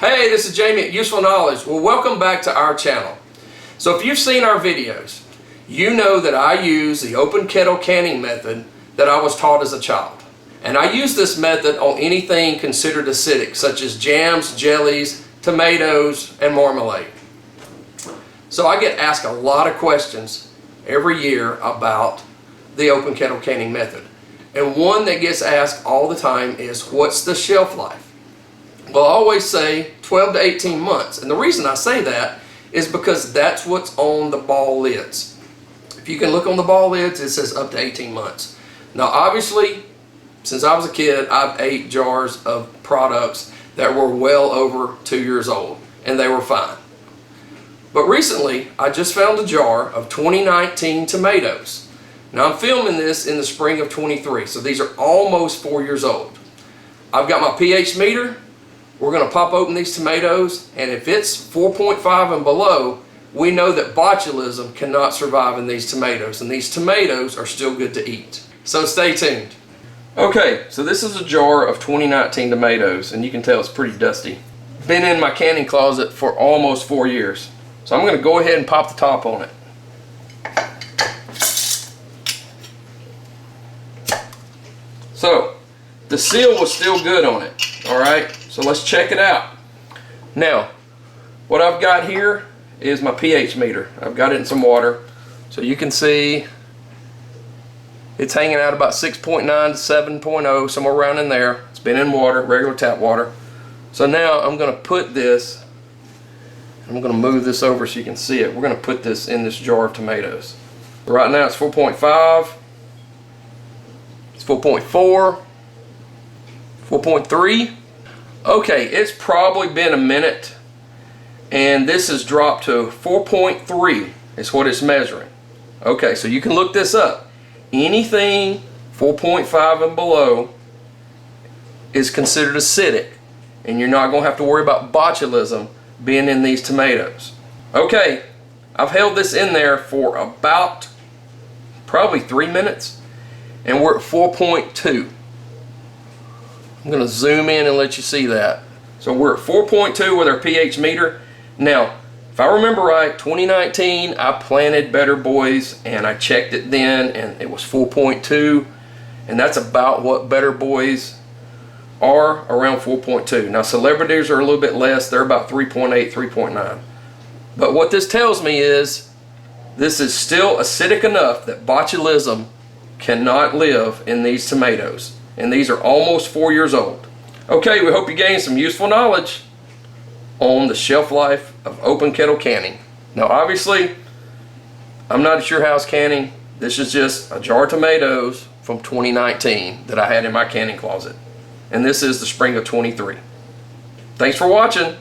Hey, this is Jamie at Useful Knowledge. Well, welcome back to our channel. So if you've seen our videos, you know that I use the open kettle canning method that I was taught as a child. And I use this method on anything considered acidic, such as jams, jellies, tomatoes, and marmalade. So I get asked a lot of questions every year about the open kettle canning method. And one that gets asked all the time is, what's the shelf life? Well, I always say 12 to 18 months. And the reason I say that is because that's what's on the ball lids. If you can look on the ball lids, it says up to 18 months. Now, obviously, since I was a kid, I've ate jars of products that were well over 2 years old, and they were fine. But recently, I just found a jar of 2019 tomatoes. Now, I'm filming this in the spring of 23, so these are almost 4 years old. I've got my pH meter. We're going to pop open these tomatoes, and if it's 4.5 and below, we know that botulism cannot survive in these tomatoes, and these tomatoes are still good to eat. So stay tuned. Okay, so this is a jar of 2019 tomatoes, and you can tell it's pretty dusty. Been in my canning closet for almost 4 years. So I'm going to go ahead and pop the top on it. So the seal was still good on it. Alright, so let's check it out. Now, what I've got here is my pH meter. I've got it in some water. So you can see it's hanging out about 6.9 to 7.0, somewhere around in there. It's been in water, regular tap water. So now I'm going to put this, I'm going to move this over so you can see it. We're going to put this in this jar of tomatoes. Right now it's 4.5, it's 4.4, 4.3. Okay, it's probably been a minute, and this has dropped to 4.3 is what it's measuring. Okay, so you can look this up. Anything 4.5 and below is considered acidic, and you're not going to have to worry about botulism being in these tomatoes. Okay, I've held this in there for about probably 3 minutes, and we're at 4.2. I'm going to zoom in and let you see that. So we're at 4.2 with our pH meter. Now, if I remember right, 2019 I planted Better Boys, and I checked it then, and it was 4.2, and that's about what Better Boys are, around 4.2. Now, celebrities are a little bit less. They're about 3.8, 3.9. But what this tells me is this is still acidic enough that botulism cannot live in these tomatoes. And these are almost 4 years old. Okay, we hope you gained some useful knowledge on the shelf life of open kettle canning. Now, obviously, I'm not at your house canning. This is just a jar of tomatoes from 2019 that I had in my canning closet. And this is the spring of 23. Thanks for watching.